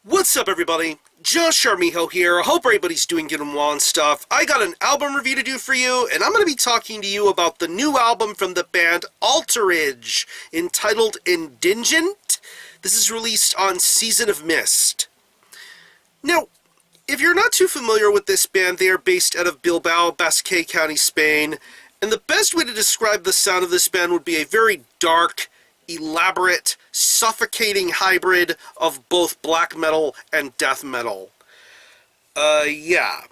What's up, everybody? Josh Armijo here. I hope everybody's doing good and well and stuff. I got an album review to do for you, and I'm going to be talking to you about the new album from the band Altarage, entitled Endinghent. This is released on Season of Mist. Now, if you're not too familiar with this band, they are based out of Bilbao, Basque County, Spain, and the best way to describe the sound of this band would be a very dark, elaborate, suffocating hybrid of both black metal and death metal. Yeah.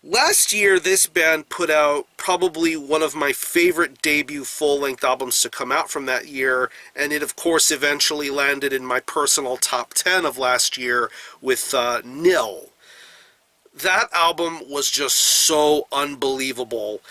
Last year, this band put out probably one of my favorite debut full-length albums to come out from that year, and it, of course, eventually landed in my personal top 10 of last year with Nil. That album was just so unbelievable.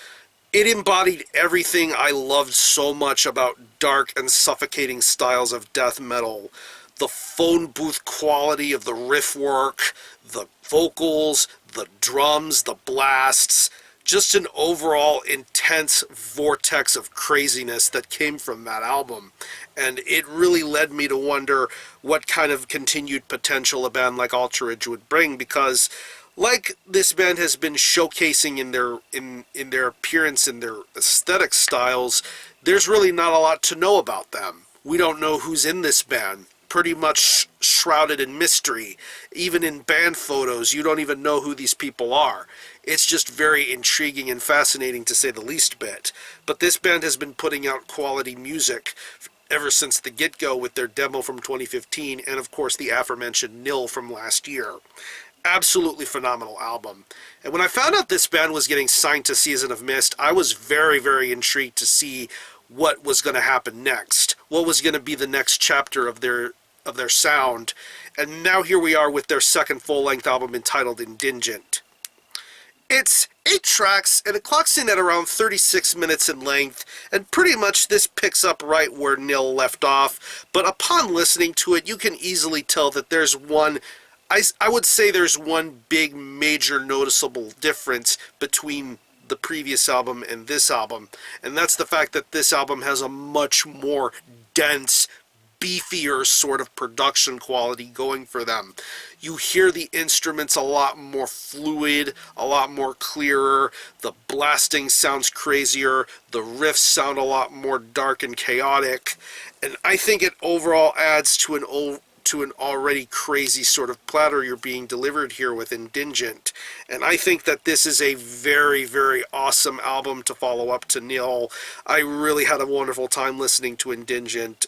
It embodied everything I loved so much about dark and suffocating styles of death metal. The phone booth quality of the riff work, the vocals, the drums, the blasts, just an overall intense vortex of craziness that came from that album. And it really led me to wonder what kind of continued potential a band like Altarage would bring, because like this band has been showcasing in their appearance and their aesthetic styles, there's really not a lot to know about them. We don't know who's in this band. Pretty much shrouded in mystery. Even in band photos, you don't even know who these people are. It's just very intriguing and fascinating, to say the least bit. But this band has been putting out quality music ever since the get-go, with their demo from 2015 and, of course, the aforementioned Nil from last year. Absolutely phenomenal album. And when I found out this band was getting signed to Season of Mist, I was very, very intrigued to see what was going to happen next. What was going to be the next chapter of their sound. And now here we are with their second full-length album entitled Endinghent. It's 8 tracks, and it clocks in at around 36 minutes in length, and pretty much this picks up right where Nil left off. But upon listening to it, you can easily tell that there's one I would say there's one big major noticeable difference between the previous album and this album, and that's the fact that this album has a much more dense, beefier sort of production quality going for them. You hear the instruments a lot more fluid, a lot more clearer, the blasting sounds crazier, the riffs sound a lot more dark and chaotic, and I think it overall adds to an already crazy sort of platter you're being delivered here with Endinghent. And I think that this is a very, very awesome album to follow up to Nil. I really had a wonderful time listening to Endinghent.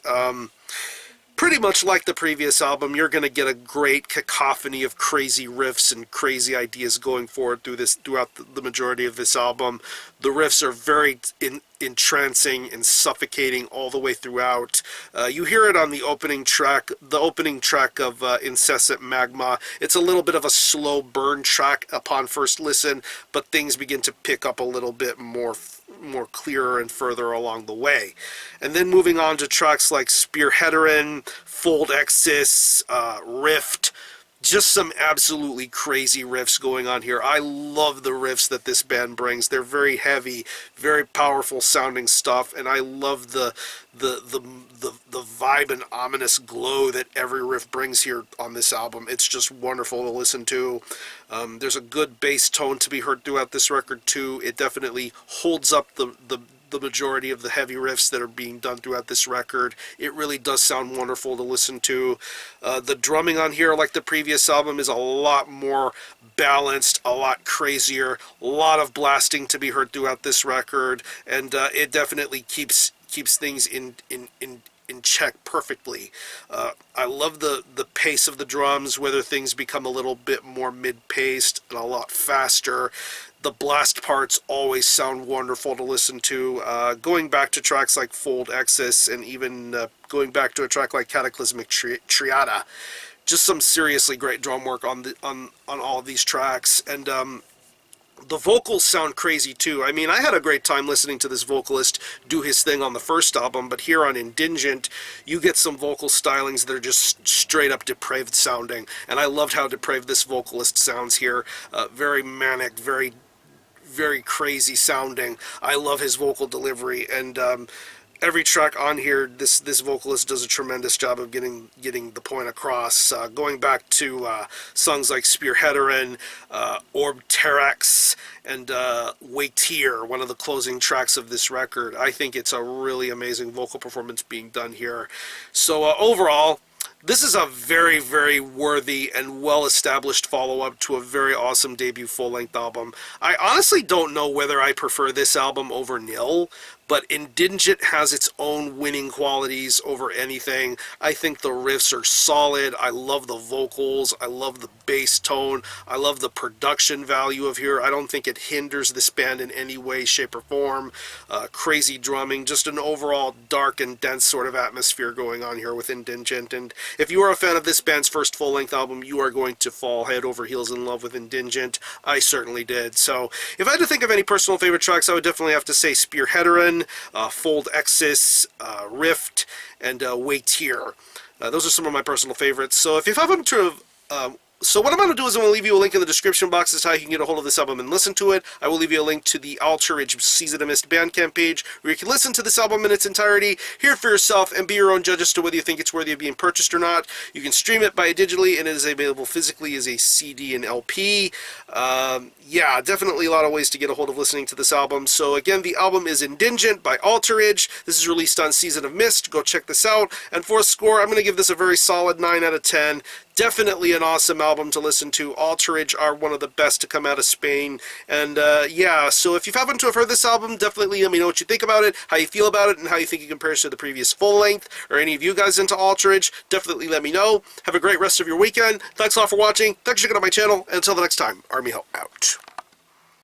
Pretty much like the previous album, you're going to get a great cacophony of crazy riffs and crazy ideas going forward throughout the majority of this album. The riffs are very entrancing and suffocating all the way throughout. You hear it on the opening track of Incessant Magma. It's a little bit of a slow burn track upon first listen, but things begin to pick up a little bit more clearer and further along the way. And then moving on to tracks like Spearheaderin, Fold Exis, Rift, just some absolutely crazy riffs going on here. I love the riffs that this band brings. They're very heavy, very powerful sounding stuff, and I love the vibe and ominous glow that every riff brings here on this album. It's just wonderful to listen to. There's a good bass tone to be heard throughout this record too. It definitely holds up the majority of the heavy riffs that are being done throughout this record. It really does sound wonderful to listen to. The drumming on here, like the previous album, is a lot more balanced, a lot crazier, a lot of blasting to be heard throughout this record, and it definitely keeps things in check perfectly. I love the pace of the drums, whether things become a little bit more mid-paced and a lot faster. The blast parts always sound wonderful to listen to. Going back to tracks like Fold Exis, and even going back to a track like Cataclysmic Triada, just some seriously great drum work on all of these tracks. And the vocals sound crazy too. I mean, I had a great time listening to this vocalist do his thing on the first album, but here on Endinghent, you get some vocal stylings that are just straight up depraved sounding, and I loved how depraved this vocalist sounds here. Very manic, very crazy sounding. I love his vocal delivery, and every track on here, this vocalist does a tremendous job of getting the point across. Going back to songs like Spearheaderin, Orb Terex, and Wait Here, one of the closing tracks of this record. I think it's a really amazing vocal performance being done here. So overall, this is a very, very worthy and well-established follow-up to a very awesome debut full-length album. I honestly don't know whether I prefer this album over Nil, but Endinghent has its own winning qualities over anything. I think the riffs are solid. I love the vocals. I love the bass tone. I love the production value of here. I don't think it hinders this band in any way, shape, or form. Crazy drumming, just an overall dark and dense sort of atmosphere going on here with Endinghent. And if you are a fan of this band's first full-length album, you are going to fall head over heels in love with Endinghent. I certainly did. So if I had to think of any personal favorite tracks, I would definitely have to say Spearheaderin, Fold Exis, Rift, and Wait Here. Those are some of my personal favorites. So if you happen to have so what I'm going to do is I'm going to leave you a link in the description box as to how you can get a hold of this album and listen to it. I will leave you a link to the Altarage Season of Mist Bandcamp page where you can listen to this album in its entirety, hear it for yourself, and be your own judge as to whether you think it's worthy of being purchased or not. You can stream it by digitally, and it is available physically as a CD and LP. Yeah, definitely a lot of ways to get a hold of listening to this album. So again, the album is Endinghent by Altarage. This is released on Season of Mist. Go check this out. And for a score, I'm going to give this a very solid 9 out of 10. Definitely an awesome album to listen to. Altarage are one of the best to come out of Spain. And yeah, so if you happen to have heard this album, definitely let me know what you think about it, how you feel about it, and how you think it compares to the previous full length, or any of you guys into Altarage. Definitely let me know. Have a great rest of your weekend. Thanks a lot for watching. Thanks for checking out my channel. And until the next time, Army Help out.